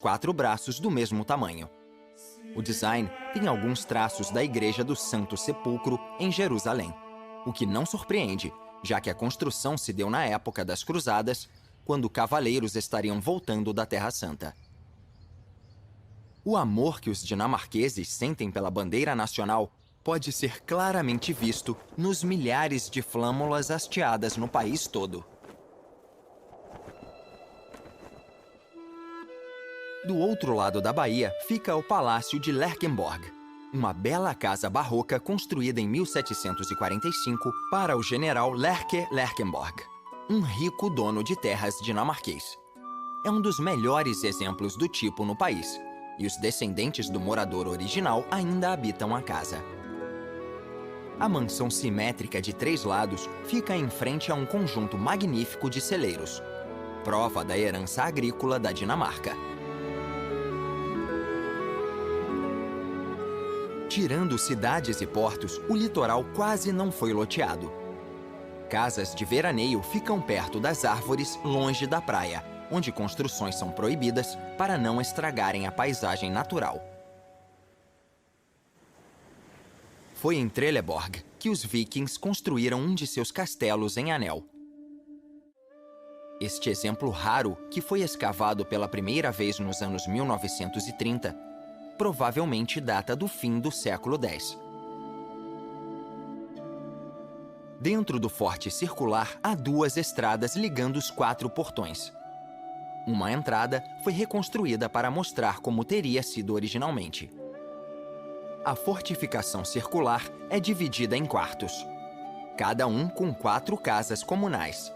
4 braços do mesmo tamanho. O design tem alguns traços da Igreja do Santo Sepulcro, em Jerusalém, o que não surpreende, já que a construção se deu na época das Cruzadas, quando cavaleiros estariam voltando da Terra Santa. O amor que os dinamarqueses sentem pela bandeira nacional pode ser claramente visto nos milhares de flâmulas hasteadas no país todo. Do outro lado da baía fica o Palácio de Lerchenborg, uma bela casa barroca construída em 1745 para o general Lerche Lerchenborg, um rico dono de terras dinamarquês. É um dos melhores exemplos do tipo no país, e os descendentes do morador original ainda habitam a casa. A mansão simétrica de 3 lados fica em frente a um conjunto magnífico de celeiros, prova da herança agrícola da Dinamarca. Tirando cidades e portos, o litoral quase não foi loteado. Casas de veraneio ficam perto das árvores, longe da praia, onde construções são proibidas para não estragarem a paisagem natural. Foi em Trelleborg que os vikings construíram um de seus castelos em anel. Este exemplo raro, que foi escavado pela primeira vez nos anos 1930, provavelmente data do fim do século X. Dentro do forte circular há 2 estradas ligando os 4 portões. Uma entrada foi reconstruída para mostrar como teria sido originalmente. A fortificação circular é dividida em quartos, cada um com 4 casas comunais.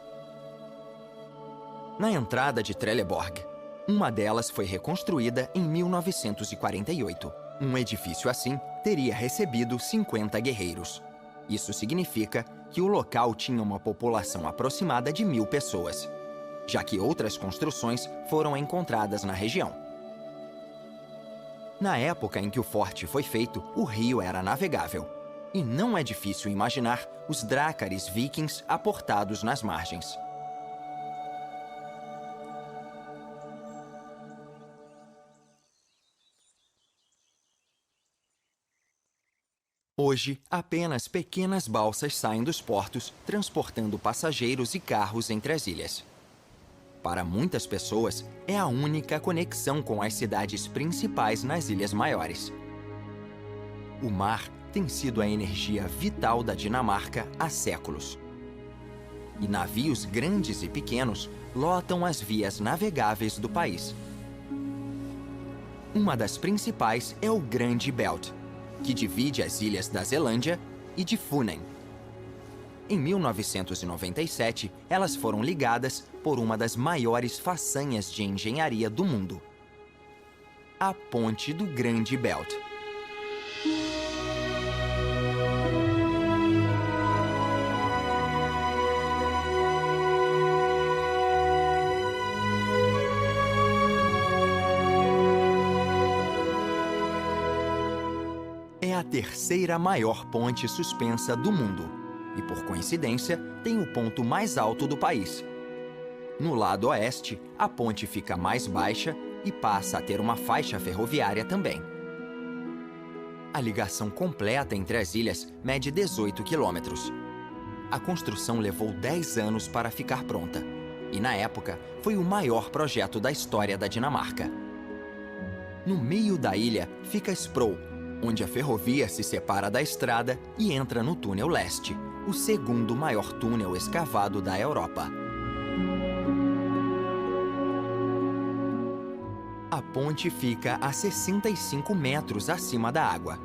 Na entrada de Trelleborg, uma delas foi reconstruída em 1948. Um edifício assim teria recebido 50 guerreiros. Isso significa que o local tinha uma população aproximada de 1000 pessoas, já que outras construções foram encontradas na região. Na época em que o forte foi feito, o rio era navegável, e não é difícil imaginar os drácares vikings aportados nas margens. Hoje, apenas pequenas balsas saem dos portos, transportando passageiros e carros entre as ilhas. Para muitas pessoas, é a única conexão com as cidades principais nas ilhas maiores. O mar tem sido a energia vital da Dinamarca há séculos. E navios grandes e pequenos lotam as vias navegáveis do país. Uma das principais é o Grande Belt, que divide as ilhas da Zelândia e de Funen. Em 1997, elas foram ligadas por uma das maiores façanhas de engenharia do mundo: a Ponte do Grande Belt. É a terceira maior ponte suspensa do mundo e, por coincidência, tem o ponto mais alto do país. No lado oeste, a ponte fica mais baixa e passa a ter uma faixa ferroviária também. A ligação completa entre as ilhas mede 18 quilômetros. A construção levou 10 anos para ficar pronta e, na época, foi o maior projeto da história da Dinamarca. No meio da ilha fica Sproo, onde a ferrovia se separa da estrada e entra no Túnel Leste, o segundo maior túnel escavado da Europa. A ponte fica a 65 metros acima da água.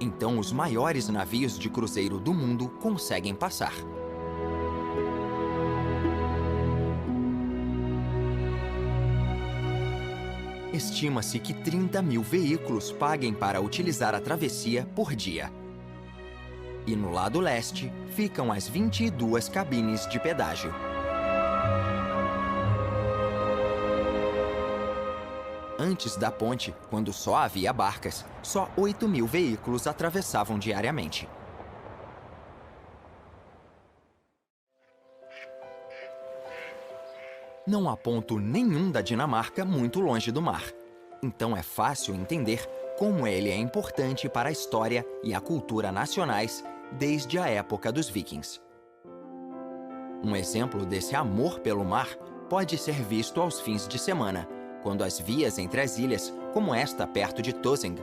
Então, os maiores navios de cruzeiro do mundo conseguem passar. Estima-se que 30.000 veículos paguem para utilizar a travessia por dia. E no lado leste ficam as 22 cabines de pedágio. Antes da ponte, quando só havia barcas, só 8.000 veículos atravessavam diariamente. Não há ponto nenhum da Dinamarca muito longe do mar. Então é fácil entender como ele é importante para a história e a cultura nacionais desde a época dos vikings. Um exemplo desse amor pelo mar pode ser visto aos fins de semana, quando as vias entre as ilhas, como esta perto de Tøsing,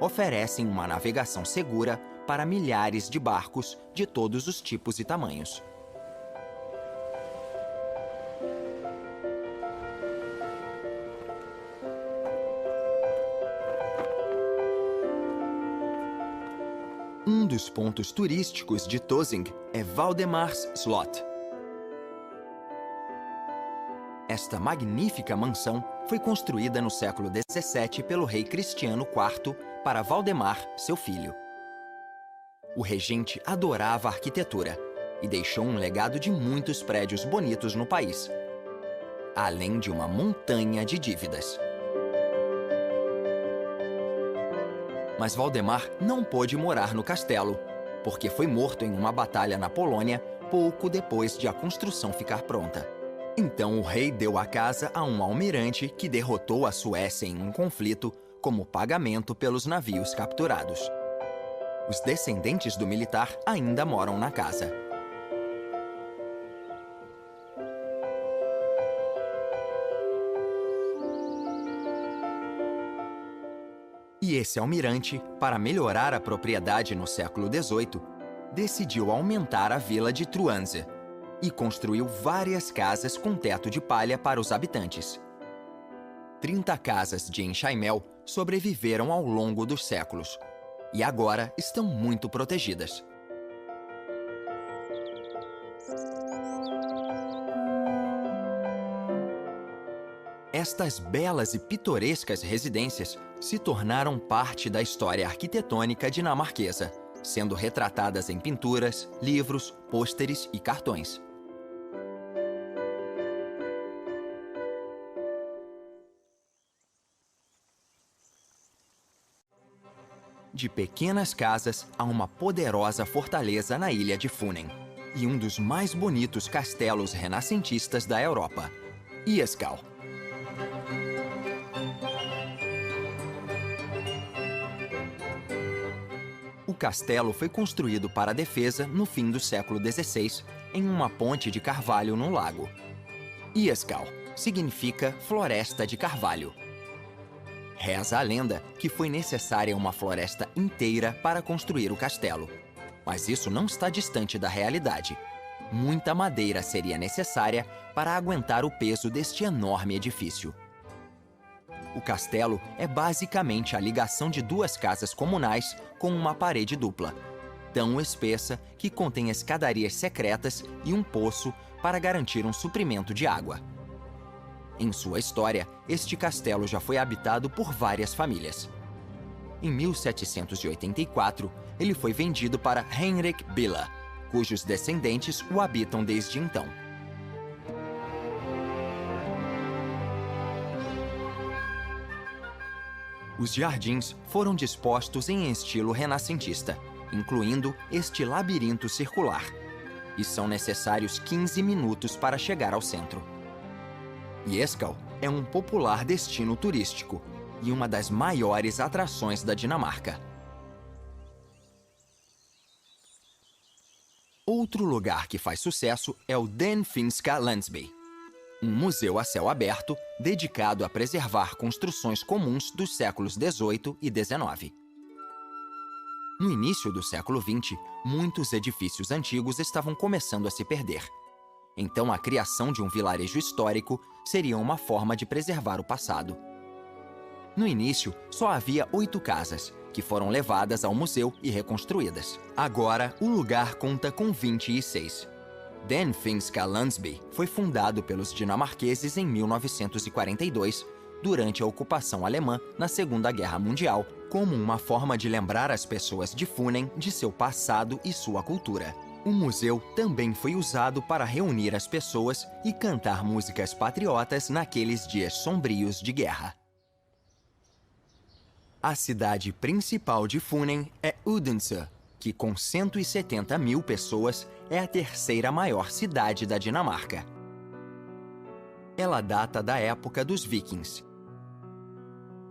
oferecem uma navegação segura para milhares de barcos de todos os tipos e tamanhos. Um dos pontos turísticos de Tøsing é Valdemars Slot. Esta magnífica mansão foi construída no século XVII pelo rei Cristiano IV para Valdemar, seu filho. O regente adorava a arquitetura e deixou um legado de muitos prédios bonitos no país, além de uma montanha de dívidas. Mas Valdemar não pôde morar no castelo, porque foi morto em uma batalha na Polônia pouco depois de a construção ficar pronta. Então o rei deu a casa a um almirante que derrotou a Suécia em um conflito como pagamento pelos navios capturados. Os descendentes do militar ainda moram na casa. E esse almirante, para melhorar a propriedade no século XVIII, decidiu aumentar a vila de Truanze e construiu várias casas com teto de palha para os habitantes. 30 casas de enxaimel sobreviveram ao longo dos séculos e agora estão muito protegidas. Estas belas e pitorescas residências se tornaram parte da história arquitetônica dinamarquesa, sendo retratadas em pinturas, livros, pôsteres e cartões. De pequenas casas a uma poderosa fortaleza na ilha de Funen, e um dos mais bonitos castelos renascentistas da Europa, Iskall. O castelo foi construído para a defesa no fim do século XVI, em uma ponte de carvalho no lago. Iskall significa floresta de carvalho. Reza a lenda que foi necessária uma floresta inteira para construir o castelo. Mas isso não está distante da realidade. Muita madeira seria necessária para aguentar o peso deste enorme edifício. O castelo é basicamente a ligação de duas casas comunais com uma parede dupla, tão espessa que contém escadarias secretas e um poço para garantir um suprimento de água. Em sua história, este castelo já foi habitado por várias famílias. Em 1784, ele foi vendido para Henrik Billa, cujos descendentes o habitam desde então. Os jardins foram dispostos em estilo renascentista, incluindo este labirinto circular, e são necessários 15 minutos para chegar ao centro. Iskall é um popular destino turístico e uma das maiores atrações da Dinamarca. Outro lugar que faz sucesso é o Den Finska Landsby, um museu a céu aberto dedicado a preservar construções comuns dos séculos XVIII e XIX. No início do século XX, muitos edifícios antigos estavam começando a se perder. Então, a criação de um vilarejo histórico seria uma forma de preservar o passado. No início, só havia 8 casas, que foram levadas ao museu e reconstruídas. Agora, o lugar conta com 26. Den Finska Landsby foi fundado pelos dinamarqueses em 1942, durante a ocupação alemã na Segunda Guerra Mundial, como uma forma de lembrar as pessoas de Funen de seu passado e sua cultura. O museu também foi usado para reunir as pessoas e cantar músicas patriotas naqueles dias sombrios de guerra. A cidade principal de Funen é Odense, que com 170 mil pessoas é a terceira maior cidade da Dinamarca. Ela data da época dos vikings.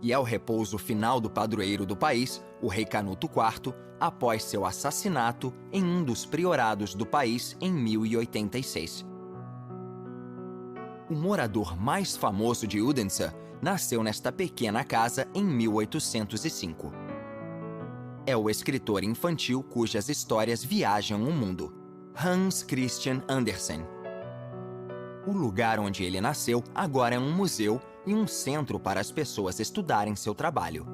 e é o repouso final do padroeiro do país, o rei Canuto IV, após seu assassinato em um dos priorados do país em 1086. O morador mais famoso de Odense nasceu nesta pequena casa em 1805. É o escritor infantil cujas histórias viajam o mundo, Hans Christian Andersen. O lugar onde ele nasceu agora é um museu e um centro para as pessoas estudarem seu trabalho.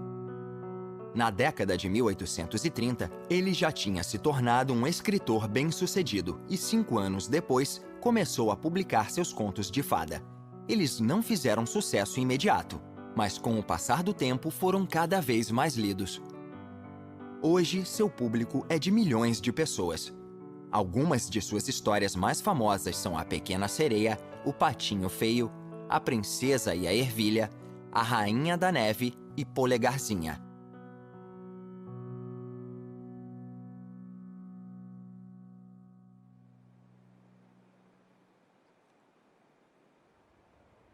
Na década de 1830, ele já tinha se tornado um escritor bem-sucedido e 5 anos depois começou a publicar seus contos de fada. Eles não fizeram sucesso imediato, mas com o passar do tempo foram cada vez mais lidos. Hoje, seu público é de milhões de pessoas. Algumas de suas histórias mais famosas são A Pequena Sereia, O Patinho Feio, A Princesa e a Ervilha, A Rainha da Neve e Polegarzinha.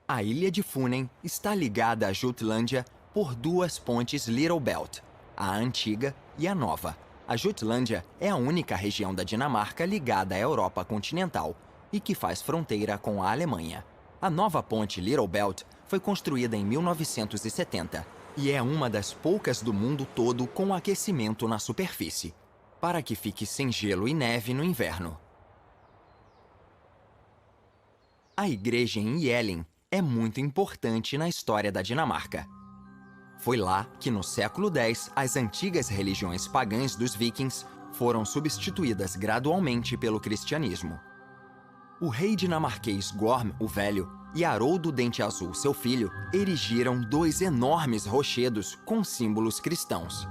A ilha de Funen está ligada à Jutlândia por 2 pontes Little Belt, a antiga e a nova. A Jutlândia é a única região da Dinamarca ligada à Europa continental e que faz fronteira com a Alemanha. A nova ponte Little Belt foi construída em 1970 e é uma das poucas do mundo todo com aquecimento na superfície, para que fique sem gelo e neve no inverno. A igreja em Jelling é muito importante na história da Dinamarca. Foi lá que, no século X, as antigas religiões pagãs dos vikings foram substituídas gradualmente pelo cristianismo. O rei dinamarquês Gorm o Velho e Haroldo Dente Azul, seu filho, erigiram 2 enormes rochedos com símbolos cristãos.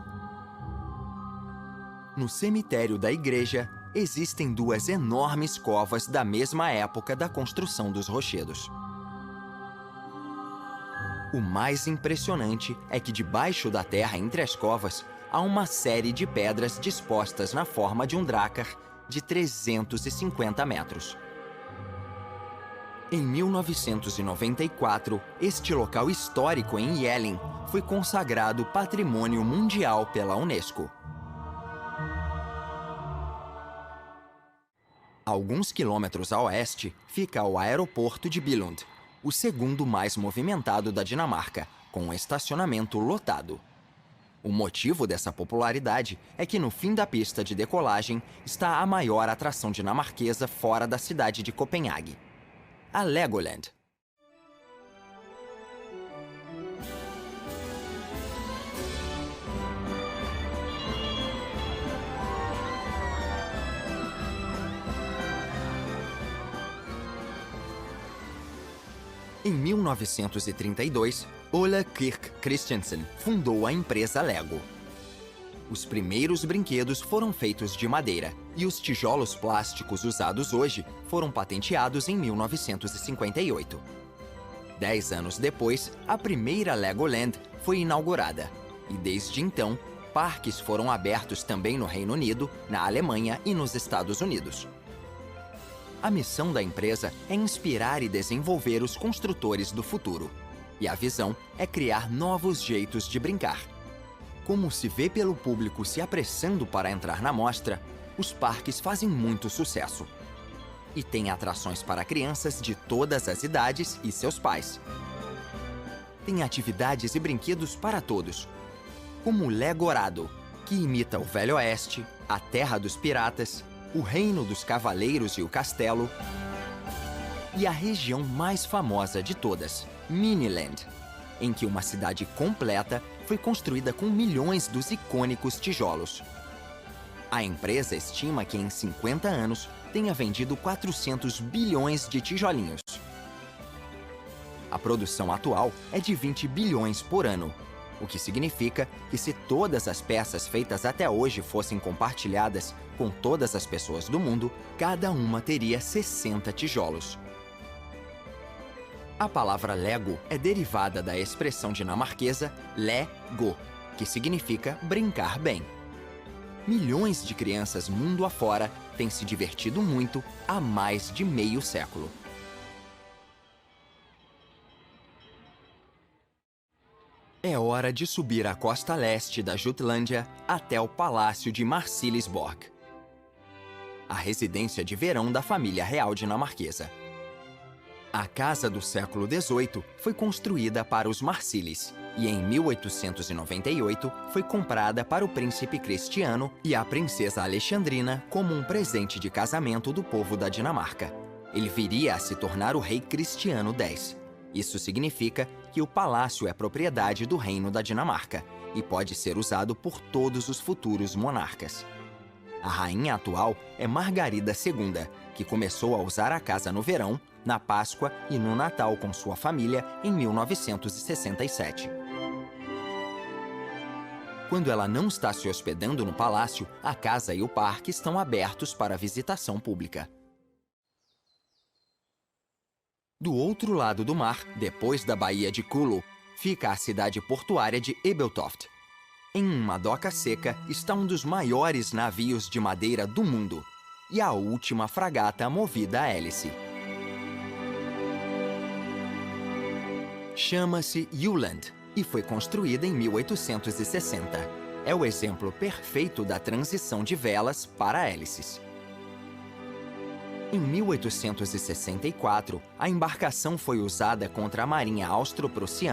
No cemitério da igreja, existem 2 enormes covas da mesma época da construção dos rochedos. O mais impressionante é que debaixo da terra, entre as covas, há uma série de pedras dispostas na forma de um drácar de 350 metros. Em 1994, este local histórico em Jelling foi consagrado Patrimônio Mundial pela Unesco. Alguns quilômetros a oeste fica o aeroporto de Billund, o segundo mais movimentado da Dinamarca, com um estacionamento lotado. O motivo dessa popularidade é que no fim da pista de decolagem está a maior atração dinamarquesa fora da cidade de Copenhague, a Legoland. Em 1932, Ole Kirk Christiansen fundou a empresa Lego. Os primeiros brinquedos foram feitos de madeira e os tijolos plásticos usados hoje foram patenteados em 1958. 10 anos depois, a primeira Legoland foi inaugurada e, desde então, parques foram abertos também no Reino Unido, na Alemanha e nos Estados Unidos. A missão da empresa é inspirar e desenvolver os construtores do futuro. E a visão é criar novos jeitos de brincar. Como se vê pelo público se apressando para entrar na mostra, os parques fazem muito sucesso. E tem atrações para crianças de todas as idades e seus pais. Tem atividades e brinquedos para todos, como o Legorado, que imita o Velho Oeste, a Terra dos Piratas, o Reino dos Cavaleiros e o Castelo, e a região mais famosa de todas, Miniland, em que uma cidade completa foi construída com milhões dos icônicos tijolos. A empresa estima que em 50 anos tenha vendido 400 bilhões de tijolinhos. A produção atual é de 20 bilhões por ano, o que significa que se todas as peças feitas até hoje fossem compartilhadas com todas as pessoas do mundo, cada uma teria 60 tijolos. A palavra Lego é derivada da expressão dinamarquesa Lego, que significa brincar bem. Milhões de crianças mundo afora têm se divertido muito há mais de meio século. É hora de subir a costa leste da Jutlândia até o Palácio de Marselisborg, a residência de verão da família real dinamarquesa. A casa do século XVIII foi construída para os Marsilis e, em 1898, foi comprada para o príncipe Cristiano e a princesa Alexandrina como um presente de casamento do povo da Dinamarca. Ele viria a se tornar o rei Cristiano X. Isso significa que o palácio é propriedade do Reino da Dinamarca e pode ser usado por todos os futuros monarcas. A rainha atual é Margarida II, que começou a usar a casa no verão, na Páscoa e no Natal com sua família em 1967. Quando ela não está se hospedando no palácio, a casa e o parque estão abertos para visitação pública. Do outro lado do mar, depois da Baía de Kulu, fica a cidade portuária de Ebeltoft. Em uma doca seca está um dos maiores navios de madeira do mundo e a última fragata movida a hélice. Chama-se Jylland e foi construída em 1860. É o exemplo perfeito da transição de velas para hélices. Em 1864, a embarcação foi usada contra a Marinha Austro-Prussiana